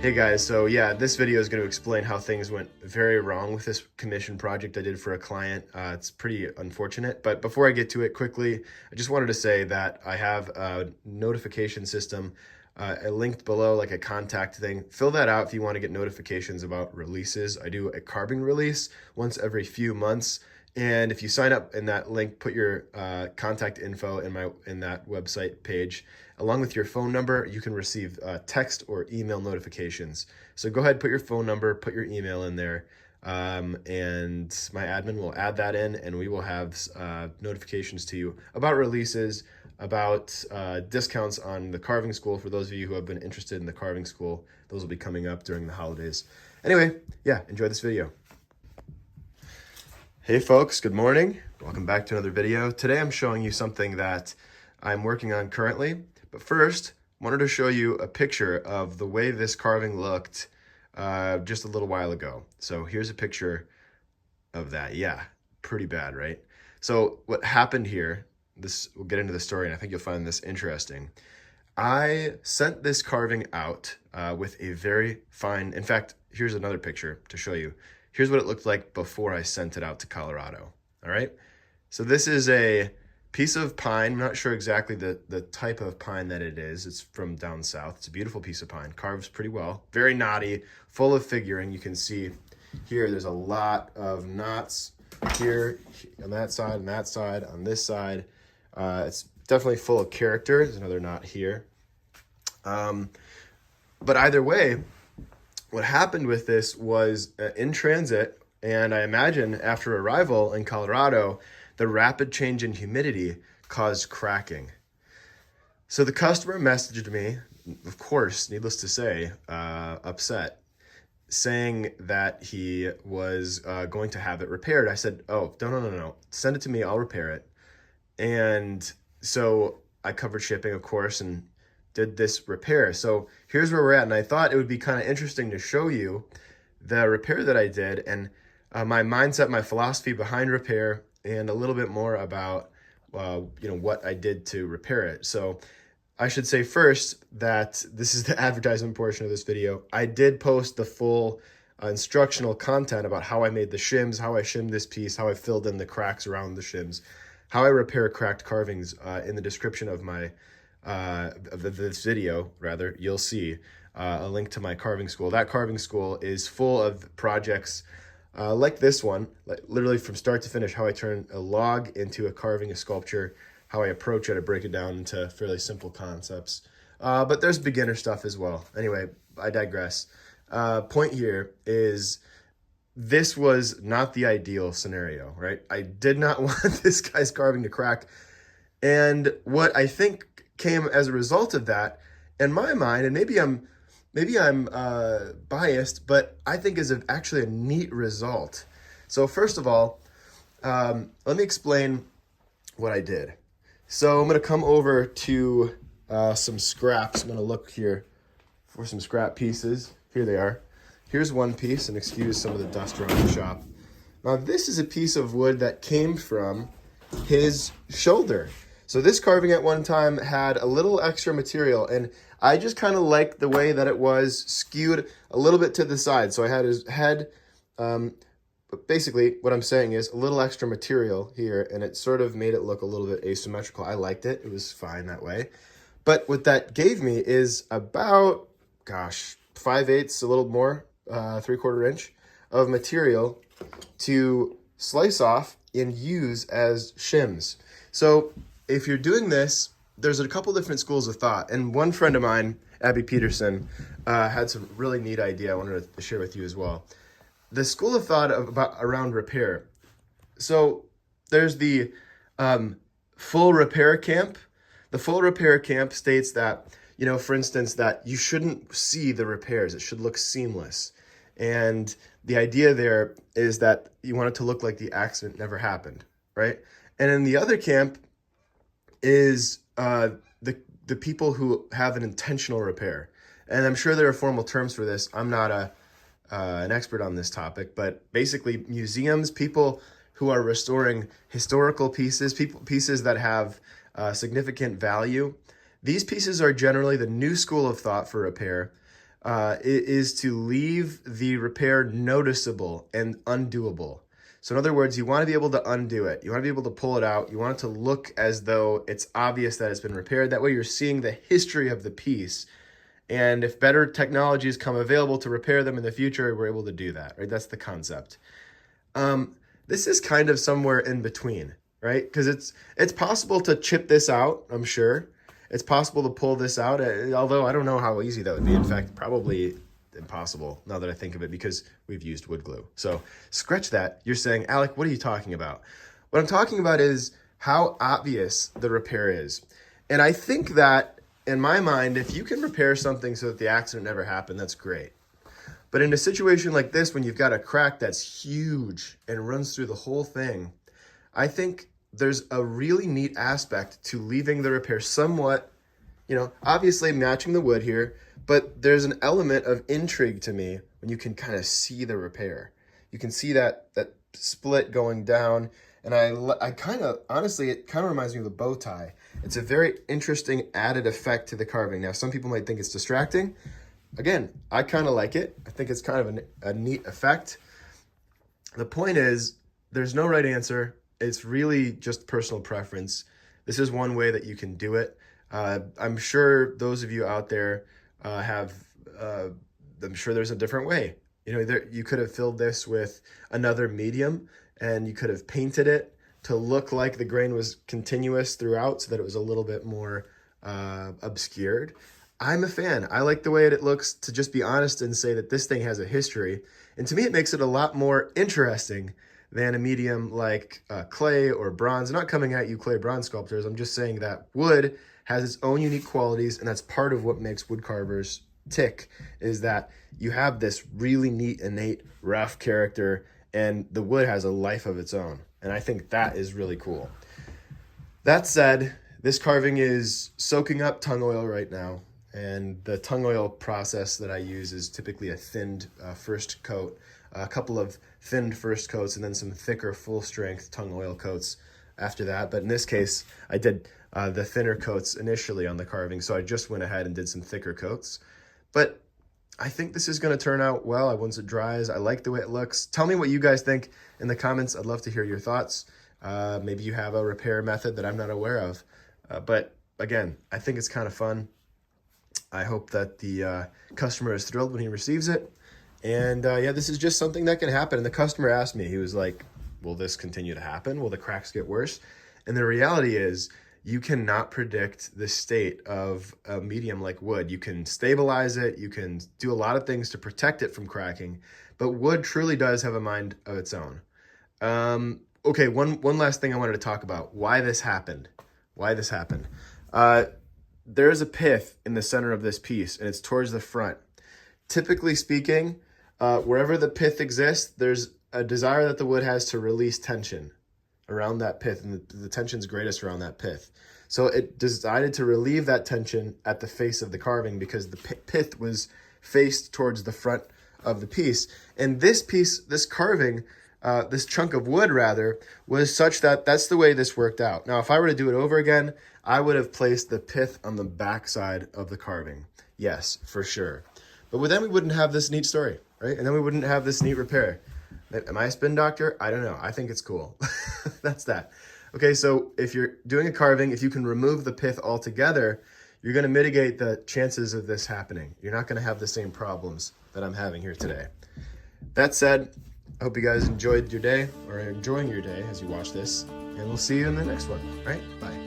Hey guys, so yeah, this video is going to explain how things went very wrong with this commission project I did for a client. It's pretty unfortunate, but before I get to it quickly, I just wanted to say that I have a notification system linked below, like a contact thing. Fill that out if you want to get notifications about releases. I do a carving release once every few months. And if you sign up in that link, put your contact info in that website page, along with your phone number, you can receive text or email notifications. So go ahead, put your phone number, put your email in there, and my admin will add that in, and we will have notifications to you about releases, about discounts on the carving school. For those of you who have been interested in the carving school, those will be coming up during the holidays. Anyway, yeah, enjoy this video. Hey folks, good morning. Welcome back to another video. Today I'm showing you something that I'm working on currently. But first, I wanted to show you a picture of the way this carving looked just a little while ago. So here's a picture of that. Yeah, pretty bad, right? So what happened here, we'll get into the story and I think you'll find this interesting. I sent this carving out with a very fine, in fact, here's another picture to show you. Here's what it looked like before I sent it out to Colorado, all right? So this is a piece of pine. I'm not sure exactly the type of pine that it is. It's from down south. It's a beautiful piece of pine, carves pretty well, very knotty, full of figuring. You can see here, there's a lot of knots here, on that side, on this side. It's definitely full of character. There's another knot here. But either way, what happened with this was in transit, and I imagine after arrival in Colorado, the rapid change in humidity caused cracking. So the customer messaged me, of course, needless to say, upset, saying that he was going to have it repaired. I said, oh, no, send it to me, I'll repair it. And so I covered shipping, of course, and did this repair. So here's where we're at. And I thought it would be kind of interesting to show you the repair that I did and my mindset, my philosophy behind repair, and a little bit more about what I did to repair it. So I should say first that this is the advertisement portion of this video. I did post the full instructional content about how I made the shims, how I shimmed this piece, how I filled in the cracks around the shims, how I repair cracked carvings in the description of my this video, rather. You'll see a link to my carving school. That carving school is full of projects like this one, like literally from start to finish, how I turn a log into a carving, a sculpture, how I approach it, I break it down into fairly simple concepts. But there's beginner stuff as well. Anyway, I digress. Point here is this was not the ideal scenario, right? I did not want this guy's carving to crack. And what I think came as a result of that, in my mind, and maybe I'm biased, but I think is actually a neat result. So first of all, let me explain what I did. So I'm going to come over to some scraps. I'm going to look here for some scrap pieces. Here they are. Here's one piece, and excuse some of the dust around the shop. Now this is a piece of wood that came from his shoulder. So this carving at one time had a little extra material, and I just kind of liked the way that it was skewed a little bit to the side. So I had his head, but basically what I'm saying is a little extra material here, and it sort of made it look a little bit asymmetrical. I liked it. It was fine that way. But what that gave me is about, 5/8, a little more, 3/4 inch of material to slice off and use as shims. So if you're doing this, there's a couple different schools of thought. And one friend of mine, Abby Peterson, had some really neat idea I wanted to share with you as well. The school of thought around repair. So there's the full repair camp. The full repair camp states that, for instance, that you shouldn't see the repairs. It should look seamless. And the idea there is that you want it to look like the accident never happened, right? And in the other camp is the people who have an intentional repair. And I'm sure there are formal terms for this. I'm not an expert on this topic, but basically museums, people who are restoring historical pieces, pieces that have significant value. These pieces are generally the new school of thought for repair. is to leave the repair noticeable and undoable. So in other words, you want to be able to undo it. You want to be able to pull it out. You want it to look as though it's obvious that it's been repaired. That way you're seeing the history of the piece. And if better technologies come available to repair them in the future, we're able to do that, right? That's the concept. This is kind of somewhere in between, right? Because it's possible to chip this out, I'm sure. It's possible to pull this out, although I don't know how easy that would be. In fact, probably impossible now that I think of it, because we've used wood glue. So scratch that. You're saying, Alec, what are you talking about? What I'm talking about is how obvious the repair is. And I think that, in my mind, if you can repair something so that the accident never happened, that's great. But in a situation like this, when you've got a crack that's huge and runs through the whole thing, I think there's a really neat aspect to leaving the repair somewhat, obviously matching the wood here, but there's an element of intrigue to me when you can kind of see the repair. You can see that split going down, and I kind of, honestly, it kind of reminds me of a bow tie. It's a very interesting added effect to the carving. Now, some people might think it's distracting. Again, I kind of like it. I think it's kind of a neat effect. The point is, there's no right answer. It's really just personal preference. This is one way that you can do it. I'm sure those of you out there I'm sure there's a different way. You could have filled this with another medium, and you could have painted it to look like the grain was continuous throughout so that it was a little bit more obscured. I'm a fan. I like the way it looks, to just be honest and say that this thing has a history. And to me, it makes it a lot more interesting than a medium like clay or bronze. I'm not coming at you clay bronze sculptors. I'm just saying that wood has its own unique qualities, and that's part of what makes wood carvers tick, is that you have this really neat, innate, rough character, and the wood has a life of its own. And I think that is really cool. That said, this carving is soaking up tung oil right now, and the tung oil process that I use is typically a thinned first coat, a couple of thinned first coats, and then some thicker full-strength tung oil coats after that. But in this case, I did the thinner coats initially on the carving, so I just went ahead and did some thicker coats. But I think this is going to turn out well once it dries. I like the way it looks. Tell me what you guys think in the comments. I'd love to hear your thoughts. Maybe you have a repair method that I'm not aware of. But again, I think it's kind of fun. I hope that the customer is thrilled when he receives it. And yeah, this is just something that can happen. And the customer asked me, he was like, will this continue to happen? Will the cracks get worse? And the reality is, you cannot predict the state of a medium like wood. You can stabilize it. You can do a lot of things to protect it from cracking. But wood truly does have a mind of its own. Okay, one last thing I wanted to talk about. Why this happened. There's a pith in the center of this piece, and it's towards the front. Typically speaking, wherever the pith exists, there's a desire that the wood has to release tension around that pith, and the tension's greatest around that pith. So it decided to relieve that tension at the face of the carving because the pith was faced towards the front of the piece. And this piece, this carving, this chunk of wood rather, was such that that's the way this worked out. Now, if I were to do it over again, I would have placed the pith on the back side of the carving. Yes, for sure. But then we wouldn't have this neat story, right? And then we wouldn't have this neat repair. Am I a spin doctor? I don't know. I think it's cool. That's that. Okay, so if you're doing a carving, if you can remove the pith altogether, you're going to mitigate the chances of this happening. You're not going to have the same problems that I'm having here today. That said, I hope you guys enjoyed your day, or are enjoying your day as you watch this, and we'll see you in the next one. All right? Bye.